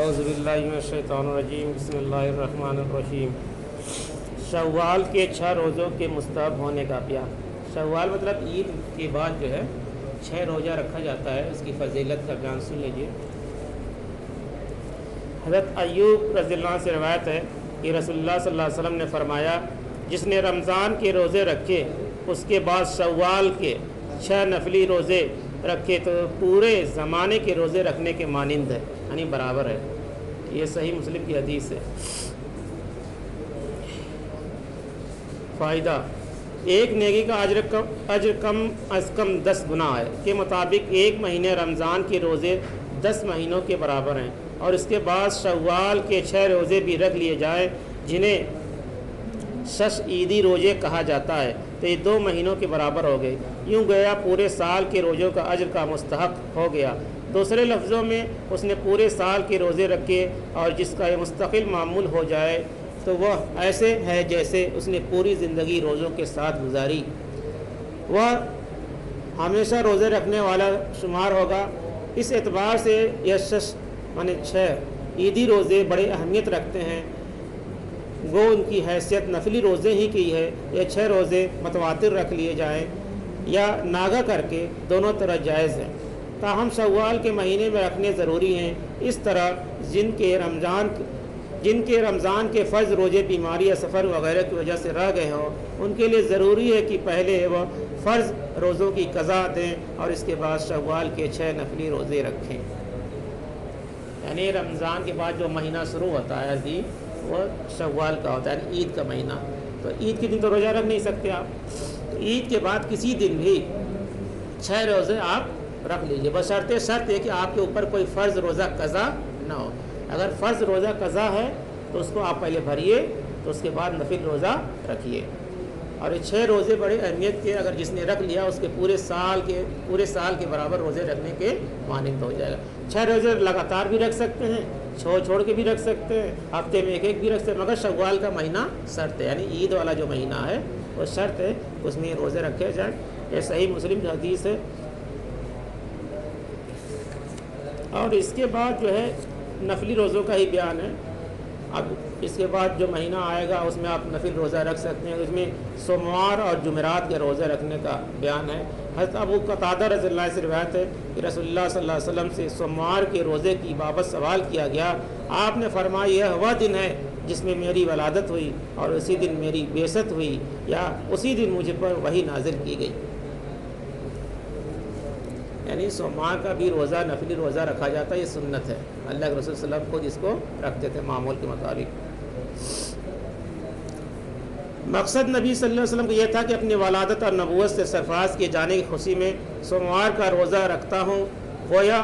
اعوذ باللہ من الشیطان الرجیم، بسم اللہ الرحمن الرحیم۔ شوال کے 6 روزوں کے مستحب ہونے کا بیان۔ شوال مطلب عید کے بعد جو ہے 6 روزہ رکھا جاتا ہے، اس کی فضیلت کا بیان سن لیجیے۔ حضرت ایوب رضی اللہ عنہ سے روایت ہے کہ رسول اللہ صلی اللہ علیہ وسلم نے فرمایا، جس نے رمضان کے روزے رکھے اس کے بعد شوال کے 6 نفلی روزے رکھے تو پورے زمانے کے روزے رکھنے کے مانند ہے، یعنی برابر ہے۔ یہ صحیح مسلم کی حدیث ہے۔ فائدہ: ایک نیکی کا اجر کم از کم 10 گنا ہے کے مطابق ایک مہینے رمضان کے روزے 10 مہینوں کے برابر ہیں، اور اس کے بعد شوال کے 6 روزے بھی رکھ لیے جائیں جنہیں 6 عیدی روزے کہا جاتا ہے تو یہ 2 مہینوں کے برابر ہو گئے۔ یوں گویا پورے سال کے روزوں کا اجر کا مستحق ہو گیا۔ دوسرے لفظوں میں اس نے پورے سال کے روزے رکھے، اور جس کا یہ مستقل معمول ہو جائے تو وہ ایسے ہے جیسے اس نے پوری زندگی روزوں کے ساتھ گزاری، وہ ہمیشہ روزے رکھنے والا شمار ہوگا۔ اس اعتبار سے یہ 6 عیدی روزے بڑے اہمیت رکھتے ہیں، وہ ان کی حیثیت نفلی روزے ہی کی ہے۔ یہ 6 روزے متواتر رکھ لیے جائیں یا ناگا کر کے، دونوں طرح جائز ہیں، تاہم شوال کے مہینے میں رکھنے ضروری ہیں۔ اس طرح جن کے رمضان کے فرض روزے بیماری یا سفر وغیرہ کی وجہ سے رہ گئے ہوں، ان کے لیے ضروری ہے کہ پہلے وہ فرض روزوں کی قضا دیں اور اس کے بعد شوال کے 6 نفلی روزے رکھیں۔ یعنی رمضان کے بعد جو مہینہ شروع ہوتا ہے جی، وہ شوال کا ہوتا ہے، یعنی عید کا مہینہ۔ تو عید کے دن تو روزہ رکھ نہیں سکتے آپ، تو عید کے بعد کسی دن بھی 6 روزے آپ رکھ لیجئے، بشرطِ شرط ہے کہ آپ کے اوپر کوئی فرض روزہ قضا نہ ہو۔ اگر فرض روزہ قضا ہے تو اس کو آپ پہلے بھریے، تو اس کے بعد نفل روزہ رکھیے۔ اور یہ 6 روزے بڑے اہمیت کے، اگر جس نے رکھ لیا اس کے پورے سال کے برابر روزے رکھنے کے مانند ہو جائے گا۔ 6 روزے لگاتار بھی رکھ سکتے ہیں، چھوڑ کے بھی رکھ سکتے ہیں، ہفتے میں ایک بھی رکھ سکتے ہیں، مگر شوال کا مہینہ شرط ہے، یعنی عید والا جو مہینہ ہے وہ شرط ہے، اس میں روزے رکھے جائیں۔ یہ صحیح مسلم کی حدیث ہے۔ اور اس کے بعد جو ہے نفلی روزوں کا ہی بیان ہے۔ اب اس کے بعد جو مہینہ آئے گا اس میں آپ نفل روزہ رکھ سکتے ہیں، اس میں سوموار اور جمعرات کے روزہ رکھنے کا بیان ہے۔ حضرت ابو قتادہ رضی اللہ عنہ سے روایت ہے کہ رسول اللہ صلی اللہ علیہ وسلم سے سوموار کے روزے کی بابت سوال کیا گیا۔ آپ نے فرمایا، یہ وہ دن ہے جس میں میری ولادت ہوئی اور اسی دن میری بعثت ہوئی، یا اسی دن مجھ پر وحی نازل کی گئی۔ یعنی سوموار کا بھی روزہ نفلی روزہ رکھا جاتا ہے، یہ سنت ہے، اللہ کے رسول صلی اللہ علیہ وسلم خود اس کو رکھتے تھے معمول کے مطابق۔ مقصد نبی صلی اللہ علیہ وسلم کو یہ تھا کہ اپنی ولادت اور نبوت سے سرفراز کیے جانے کی خوشی میں سوموار کا روزہ رکھتا ہوں۔ گویا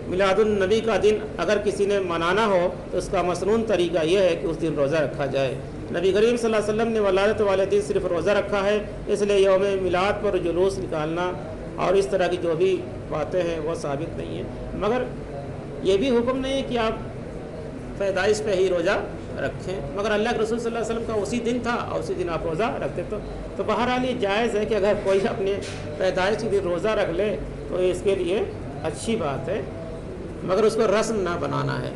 میلاد النبی کا دن اگر کسی نے منانا ہو تو اس کا مسنون طریقہ یہ ہے کہ اس دن روزہ رکھا جائے۔ نبی کریم صلی اللہ علیہ وسلم نے ولادت والے دن صرف روزہ رکھا ہے، اس لیے یوم میلاد پر جلوس نکالنا اور اس طرح کی جو بھی باتیں ہیں وہ ثابت نہیں ہیں، مگر یہ بھی حکم نہیں ہے کہ آپ پیدائش پہ ہی روزہ رکھیں، مگر اللہ کے رسول صلی اللہ علیہ وسلم کا اسی دن تھا اور اسی دن آپ روزہ رکھتے تو بہرحال یہ جائز ہے کہ اگر کوئی اپنے پیدائش کے دن روزہ رکھ لے تو اس کے لیے اچھی بات ہے، مگر اس کو رسم نہ بنانا ہے،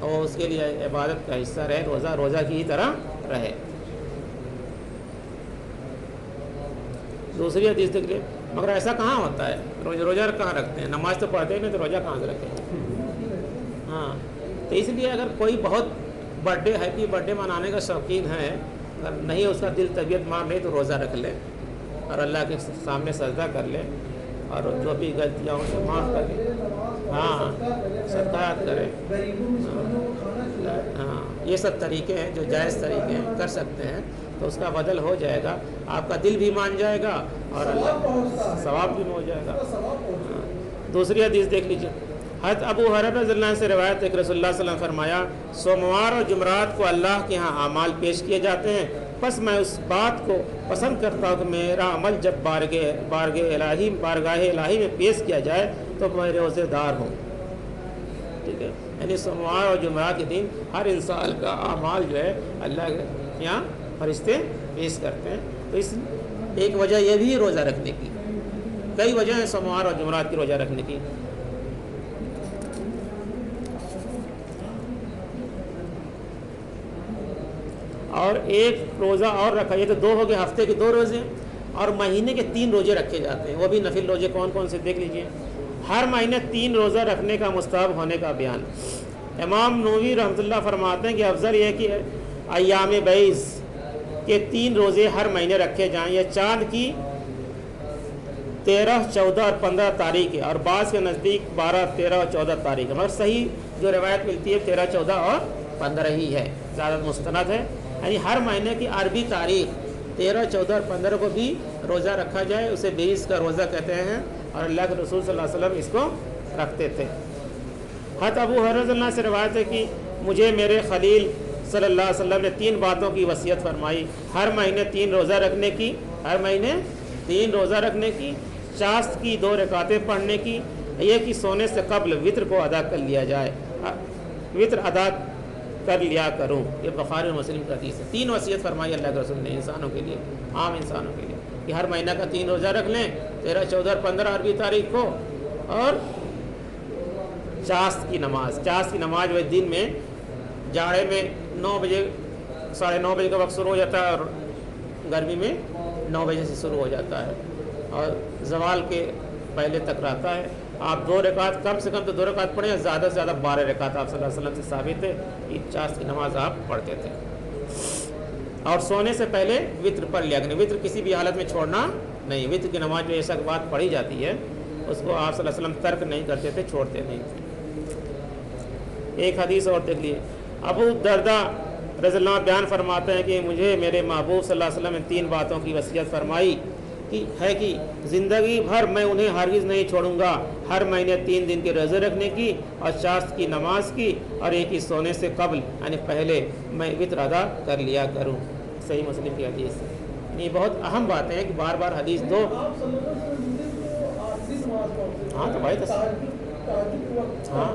اور اس کے لیے عبادت کا حصہ رہے، روزہ کی ہی طرح رہے۔ دوسری حدیث دیکھ لیں، مگر ایسا کہاں ہوتا ہے، روزہ کہاں رکھتے ہیں، نماز تو پڑھتے ہیں نہیں تو روزہ کہاں سے رکھیں؟ ہاں، تو اس لیے اگر کوئی بہت ہیپی برتھ ڈے منانے کا شوقین ہے، اگر نہیں اس کا دل طبیعت مان رہی تو روزہ رکھ لے اور اللہ کے سامنے سجدہ کر لے اور جو بھی غلطیاں ہوں اسے معاف کر لے، ہاں صدقات کرے، ہاں یہ سب طریقے ہیں جو جائز طریقے ہیں، کر سکتے ہیں تو اس کا بدل ہو جائے گا، آپ کا دل بھی مان جائے گا اور اللہ ثواب بھی ہو جائے گا۔ دوسری حدیث دیکھ لیجیے، حضرت ابو ہریرہ رضی اللہ عنہ سے روایت ہے کہ رسول اللہ صلی اللہ علیہ وسلم فرمایا، سوموار اور جمعرات کو اللہ کے ہاں اعمال پیش کیے جاتے ہیں، پس میں اس بات کو پسند کرتا ہوں کہ میرا عمل جب بارگاہ الہی میں پیش کیا جائے تو میں روزے دار ہوں۔ ٹھیک ہے، یعنی سوموار اور جمعرات کے دن ہر انسان کا اعمال جو ہے اللہ کے یہاں فرشتے پیش کرتے ہیں، تو اس ایک وجہ یہ بھی ہے روزہ رکھنے کی، کئی وجہ ہیں سوموار اور جمعرات کی روزہ رکھنے کی۔ اور ایک روزہ اور رکھا، یہ تو 2 ہو گئے، ہفتے کے 2 روزے، اور مہینے کے 3 روزے رکھے جاتے ہیں، وہ بھی نفل روزے کون کون سے دیکھ لیجئے۔ ہر مہینے 3 روزہ رکھنے کا مستحب ہونے کا بیان۔ امام نووی رحمۃ اللہ فرماتے ہیں کہ افضل یہ ہے کہ ایام بیض کے 3 روزے ہر مہینے رکھے جائیں، یہ چاند کی 13، 14 اور 15 تاریخ ہے، اور بعض کے نزدیک 12، 13 اور 14 تاریخ ہے، مگر صحیح جو روایت ملتی ہے 13، 14 اور 15 ہی ہے، زیادہ مستند ہے۔ یعنی ہر مہینے کی عربی تاریخ 13، 14 اور 15 کو بھی روزہ رکھا جائے، اسے بیض کا روزہ کہتے ہیں، اور اللہ کے رسول صلی اللہ علیہ وسلم اس کو رکھتے تھے۔ حضرت ابو ہریرہ رضی اللہ عنہ سے روایت ہے کہ مجھے میرے خلیل صلی اللہ علیہ وسلم نے 3 باتوں کی وصیت فرمائی، ہر مہینے 3 روزہ رکھنے کی، ہر مہینے 3 روزہ رکھنے کی، شاست کی 2 رکعتیں پڑھنے کی، یہ کہ سونے سے قبل وطر کو ادا کر لیا جائے، وطر ادا کر لیا کروں۔ یہ بخاری اور مسلم کا حدیث ہے۔ 3 وصیت فرمائی اللہ کے رسول نے انسانوں کے لیے، عام انسانوں کے لیے، کہ ہر مہینہ کا 3 روزہ رکھ لیں، 13، 14 اور 15 عربی تاریخ کو، اور چاست کی نماز جو ہے دن میں جاڑے میں 9 بجے، 9:30 بجے کا وقت شروع ہو جاتا ہے، اور گرمی میں 9 بجے سے شروع ہو جاتا ہے، اور زوال کے پہلے تک رہتا ہے۔ آپ 2 رکعت، کم سے کم تو 2 رکعت پڑھیں، زیادہ سے زیادہ 12 رکعت آپ صلی اللہ علیہ وسلم سے ثابت ہے کہ چاست کی نماز آپ پڑھتے تھے۔ اور سونے سے پہلے وطر پڑھ لیا کریں، وطر کسی بھی حالت میں چھوڑنا نہیں، وطر کی نماز جو ایسا بات پڑھی جاتی ہے اس کو آپ صلی اللہ علیہ وسلم ترک نہیں کرتے تھے، چھوڑتے نہیں تھے۔ ایک حدیث اور دیکھ لیے، ابو درداء رضی اللہ عنہ بیان فرماتے ہیں کہ مجھے میرے محبوب صلی اللہ علیہ وسلم نے 3 باتوں کی وصیت فرمائی کہ زندگی بھر میں انہیں ہرگز نہیں چھوڑوں گا، ہر مہینے 3 دن کے روزے رکھنے کی، اور شاست کی نماز کی، اور ایک ہی سونے سے قبل یعنی پہلے میں وطر ادا کر لیا کروں۔ صحیح مسلم کی حدیث ہے۔ یہ بہت اہم باتیں ہیں کہ بار بار حدیث دو۔ ہاں تو بھائی ہاں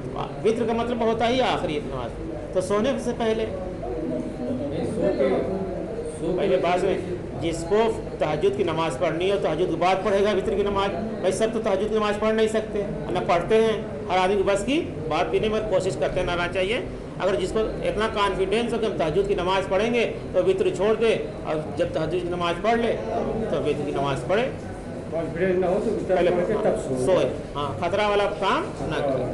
تو وطر کا مطلب ہوتا ہی آخری نماز، تو سونے سے پہلے بعض میں جس کو تہجد کی نماز پڑھنی ہے تہجد کے بعد پڑھے گا وطر کی نماز، بھائی سب تو تہجد کی نماز پڑھ نہیں سکتے، نہ پڑھتے ہیں، ہر آدمی کی بس کی بات بھی نہیں، مگر کوشش کرتے ہیں نہ چاہیے۔ اگر جس کو اتنا کانفیڈینس ہو کہ ہم تہجد کی نماز پڑھیں گے تو وطر چھوڑ دے، اور جب تہجد کی نماز پڑھ لے تو وطر کی نماز پڑھے، نہ ہو تو پہلے تب سوئے، ہاں خطرہ والا کام نہ کرے۔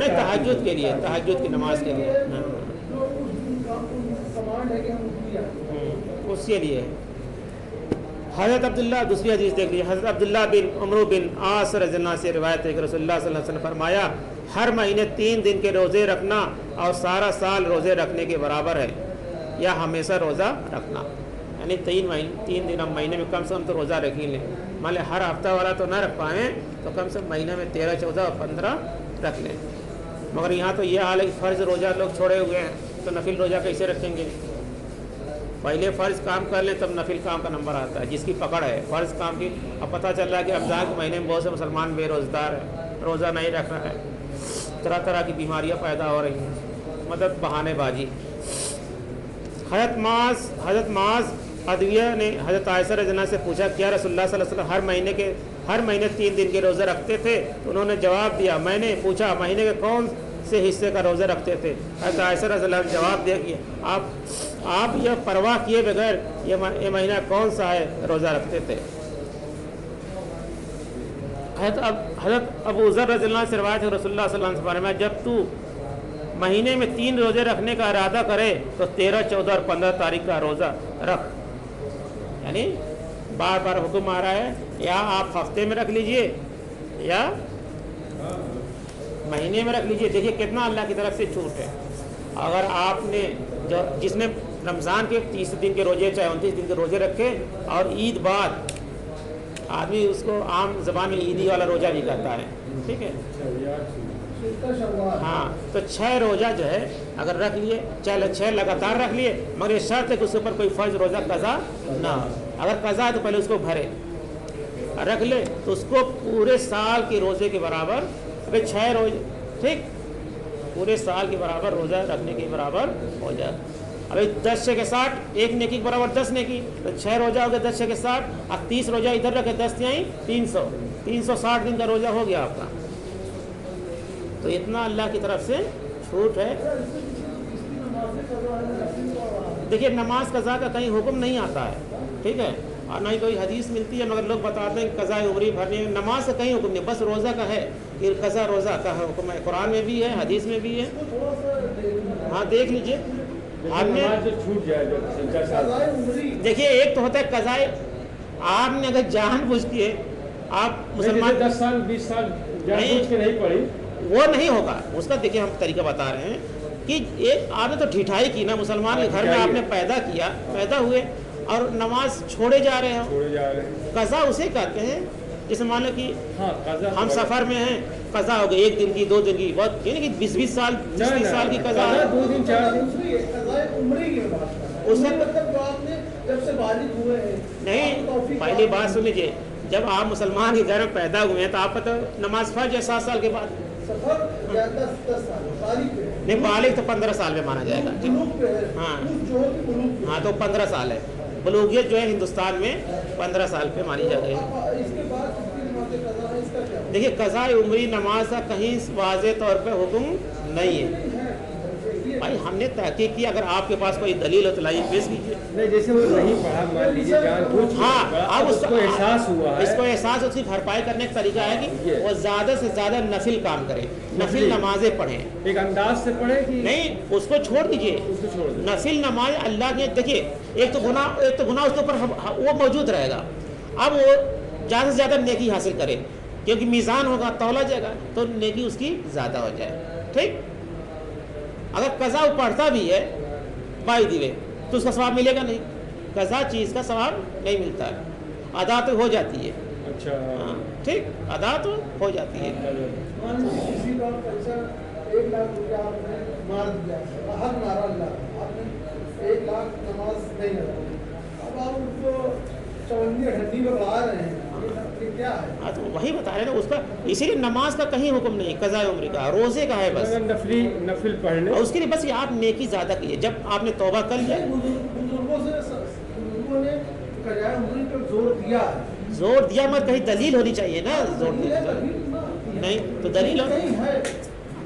تہجد کے لیے، تہجد کی نماز کے لیے، اس کے لیے حضرت عبداللہ، دوسری حدیث دیکھ لیجیے، حضرت عبداللہ بن عمرو بن عاص رضی اللہ عنہ سے روایت ہے کہ رسول اللہ صلی اللہ علیہ وسلم نے فرمایا ہر مہینے 3 دن کے روزے رکھنا اور سارا سال روزے رکھنے کے برابر ہے، یا ہمیشہ روزہ رکھنا، یعنی 3 دن ہم مہینے میں کم سے کم تو روزہ رکھ ہی لیں، مان لیں ہر ہفتہ والا تو نہ رکھ پائیں تو کم سے کم مہینے میں 13، 14 اور 15 رکھ لیں۔ مگر یہاں تو یہ حال ہے کہ فرض روزہ لوگ چھوڑے ہوئے ہیں، تو نفل روزہ کیسے رکھیں گے؟ پہلے فرض کام کر لیں تب نفل کام کا نمبر آتا ہے، جس کی پکڑ ہے فرض کام کی۔ اب پتہ چل رہا ہے کہ رمضان کے مہینے میں بہت سے مسلمان بے روزگار ہیں، روزہ نہیں رکھ رہا ہے، طرح طرح کی بیماریاں پیدا ہو رہی ہیں، مطلب بہانے بازی۔ حضرت معاذ ادویہ نے حضرت عائشہ رضی اللہ عنہا سے پوچھا کیا رسول اللہ صلی اللہ علیہ وسلم ہر مہینے 3 دن کے روزے رکھتے تھے؟ تو انہوں نے جواب دیا، میں نے پوچھا مہینے کے کون سے حصے کا روزہ رکھتے تھے؟ حضرت عائشہ رضی اللہ عنہا نے جواب دیا کہ آپ یہ پرواہ کیے بغیر یہ مہینہ کون سا ہے روزہ رکھتے تھے۔ حضرت ابو ذر رضی اللہ عنہ سے روایت ہے رسول اللہ صلی اللہ علیہ وسلم نے فرمایا جب تو مہینے میں 3 روزے رکھنے کا ارادہ کرے تو 13، 14 اور 15 تاریخ کا روزہ رکھ، یعنی بار بار حکم آ رہا ہے یا آپ ہفتے میں رکھ لیجئے یا مہینے میں رکھ لیجئے۔ دیکھیے کتنا اللہ کی طرف سے چھوٹ ہے۔ اگر آپ نے جس نے رمضان کے 30 دن کے روزے چاہے 29 دن کے روزے رکھے اور عید بعد آدمی اس کو عام زبان میں عیدی والا روزہ بھی کہتا ہے، ٹھیک ہے، ہاں، تو 6 روزہ جو ہے اگر رکھ لیے، چاہے 6 لگاتار رکھ لیے، مگر یہ شرط ہے کہ اس کے اوپر کوئی فرض روزہ قضا نہ ہو۔ اگر قضا ہے تو پہلے اس کو بھرے، رکھ لے تو اس کو پورے سال کے روزے کے برابر، 6 روزے، ٹھیک، پورے سال کے برابر روزہ رکھنے کے برابر ہو جائے۔ ابھی 10 6 کے 60، ایک نیکی کے برابر 10 نیکی، تو 6 روزہ ہو گیا 10 6 کے 60، اب 30 روزہ ادھر رکھے، 10 یہیں 300، 360 دن کا روزہ ہو گیا آپ کا۔ تو اتنا اللہ کی طرف سے چھوٹ ہے. دیکھیے نماز قضا کا کہیں حکم نہیں آتا ہے, ٹھیک ہے, اور نہ ہی کوئی حدیث ملتی ہے, مگر لوگ بتاتے ہیں کہ قضا عمری بھرنی ہے. نماز کا کہیں حکم نہیں, بس روزہ کا ہے کہ قضا روزہ کا حکم ہے, قرآن میں بھی ہے, حدیث میں بھی ہے. ہاں دیکھ لیجئے آپ نے, چھوٹ جائے. دیکھیے ایک تو ہوتا ہے قضا, آپ نے اگر جان بوجھ کے آپ مسلمان 10 سال 20 سال جان بوجھ کے نہیں پڑھی, وہ نہیں ہوگا اس کا. دیکھیے ہم طریقہ بتا رہے ہیں کہ ایک آپ نے تو ٹھٹائی کی نا, مسلمان کے گھر میں آپ نے پیدا کیا, پیدا ہوئے اور نماز چھوڑے جا رہے ہو. قضا اسے کہتے ہیں جیسے مان لو کہ ہم سفر میں ہیں, قضا ہو گئی 1 دن کی 2 دن کی, بہت یعنی کہ 20 سال 30 سال کی قضا ہے. 2 دن 4 دن اس نہیں, پہلی بات سن لیجیے, جب آپ مسلمان کے گھر میں پیدا ہوئے ہیں تو آپ کا تو نماز فرض ہے 7 سال کے بعد. نہیں بالغ تو 15 سال میں مانا جائے گا. ہاں تو 15 سال ہے, بلوغیت جو ہے ہندوستان میں 15 سال پہ مانی جا گئی ہے. دیکھیے قضاء عمری نماز کا کہیں واضح طور پہ حکم نہیں ہے. بھائی ہم نے تحقیق کی, اگر آپ کے پاس کوئی دلیل ہو تو لائیے پیش کیجیے. نہیں جیسے وہ نہیں پڑھا مان لیجیے جان بوجھ کے, ہاں اب اس کو احساس ہوا ہے, اس کو احساس, اس کی بھرپائی کرنے کا طریقہ ہے کہ وہ زیادہ سے زیادہ نفل کام کرے, نفل نمازیں پڑھیں. ایک انداز سے پڑھے کہ نہیں اس کو چھوڑ دیجیے, نفل نماز اللہ کے. دیکھیے ایک تو گناہ اس کے اوپر وہ موجود رہے گا, اب وہ زیادہ سے زیادہ نیکی حاصل کرے, کیونکہ میزان ہوگا, تولا جائے گا, تو نیکی اس کی زیادہ ہو جائے. ٹھیک, اگر قضا وہ پڑھتا بھی ہے بائی دی وے تو اس کا ثواب ملے گا نہیں. قضا چیز کا ثواب نہیں ملتا ہے, ادا تو ہو جاتی ہے. اچھا ہاں ٹھیک, ادا تو ہو جاتی ہے. کسی کا پیسہ 1 لاکھ روپیہ آپ نے مار دیا, حق مارا اللہ, آپ نے 1 لاکھ نماز نہیں لگائی, اب آپ اس کو چوندی ہڈی میں بڑھا رہے ہیں, یہ کیا ہے؟ ہاں تو وہی بتا رہے ہیں نا, اس کا اسی لیے نماز کا کہیں حکم نہیں, قضاء عمری کا روزے کا ہے بس. نفل پڑھنے اور اس کے لیے بس یہ آپ نیکی زیادہ کیجیے. جب آپ نے توبہ کر لیا, بزرگوں نے قضاء عمری پر زور دیا ہے, زور دیا مگر کہیں دلیل ہونی چاہیے نا. زور نہیں تو دلیل ہو,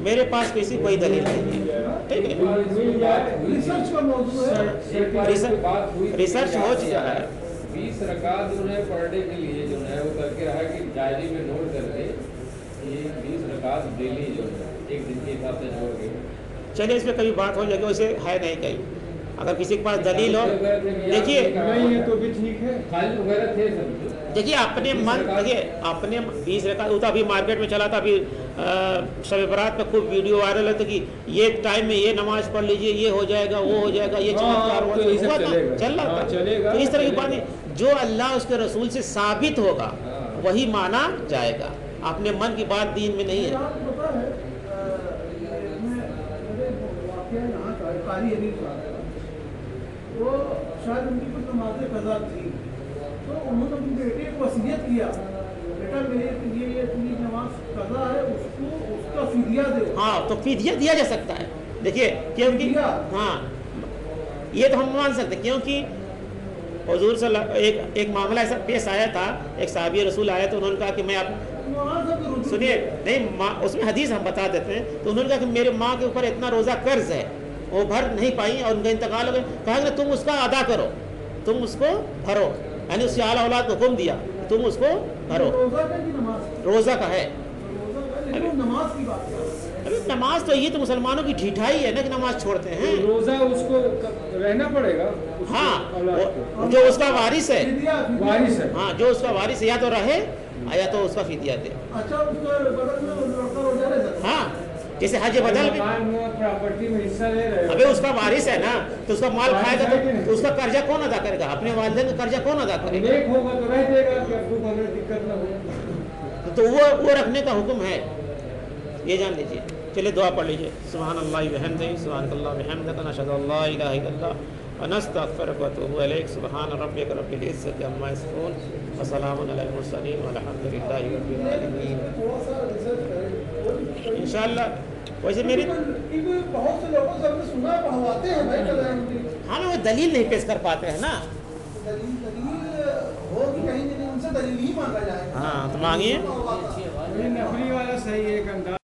میرے پاس کسی کوئی دلیل نہیں ہے. ٹھیک ہے, ریسرچ کا موضوع ہے. ریسرچ ہو چکا ہے. 20 رکعت جو ہے پڑھنے کے لیے جو ہے وہ کر کے رہا کہ ڈائری میں نوٹ کر کے یہ 20 رکعت ڈیلی جو ہے 1 دن کے حساب سے جوڑ کے. چلیے اس پہ کبھی بات ہو جائے گی, اسے ہے نہیں کہیں. اگر کسی کے پاس دلیل ہو, دیکھیے نہیں ہے تو بھی ٹھیک ہے, خالد وغیرہ تھے سب. دیکھیے اپنے من, دیکھیے اپنے 20 رکعت, وہ تو ابھی مارکیٹ میں چلا تھا, ابھی شب برات میں خوب ویڈیو وائرل ہے کہ یہ ٹائم میں یہ نماز پڑھ لیجئے, یہ ہو جائے گا, وہ ہو جائے گا, یہ چمتکار ہوا تھا, چل رہا تھا. تو اس طرح کی بات نہیں, جو اللہ اس کے رسول سے ثابت ہوگا وہی مانا جائے گا. اپنے من کی بات دین میں نہیں ہے. وہ شاید ان کی کچھ نماز قضا تھی, تو انہوں نے اپنے بیٹے کو وصیت کیا, بیٹا میرے یہ نماز قضا ہے, اس کا فدیہ دے. ہاں تو فدیہ دیا جا سکتا ہے. دیکھیے کیونکہ ہاں یہ تو ہم مان سکتے, کیونکہ حضور صلی اللہ ایک معاملہ ایسا پیش آیا تھا, ایک صحابی رسول آیا تو انہوں نے کہا کہ میں آپ سنیے نہیں, اس میں حدیث ہم بتا دیتے ہیں. تو انہوں نے کہا کہ میرے ماں کے اوپر اتنا روزہ قرض ہے, وہ بھر نہیں پائی اور ان کا انتقال ہو گیا. کہا کہ تم اس کا ادا کرو, تم اس کو بھرو, یعنی اس سے اعلیٰ اولاد کو حکم دیا تم اس کو بھرو. روزہ کا ہے. نماز کی بات ہے, ابھی نماز تو یہ تو مسلمانوں کی ڈھیٹھائی ہے نا کہ نماز چھوڑتے ہیں. روزہ اس کو رہنا پڑے گا. ہاں جو اس کا وارث ہے, وارث ہے, ہاں جو اس کا وارث ہے, یا تو رہے یا تو اس کا فدیہ دے. ہاں جیسے حج بدل میں پراپرٹی میں حصہ لے رہے ابھی اس کا وارث ہے نا, تو اس کا مال کھائے گا تو اس کا قرضہ کون ادا کرے گا؟ اپنے والدین کا قرضہ کون ادا کرے گا؟ نیک ہوگا تو رہ دے گا کہ ابو کو ہمیں دقت نہ ہو, تو وہ رکھنے کا حکم ہے, یہ جان لیجیے. چلیے دعا پڑھ لیجیے. سبحان اللہ وبحمدہ, سبحان اللہ وبحمدہ, نشہد ان لا الہ الا اللہ ونستغفرک ونتوب الیک. سبحان ربک رب العزۃ عما یصفون وسلام علی المرسلین والحمد للہ رب العالمین. انشاءاللہ ویسے میری بہت سے لوگوں سے ہم نے سنا پڑھواتے ہیں بھائی قضاء عمری, ہاں وہ دلیل نہیں پیش کر پاتے ہیں نا. دلیل ہوگی کہیں نہیں, ان سے دلیل ہی مانگا جائے گا. ہاں تو مانگیے. نفلی والا صحیح ہے, ایک انداز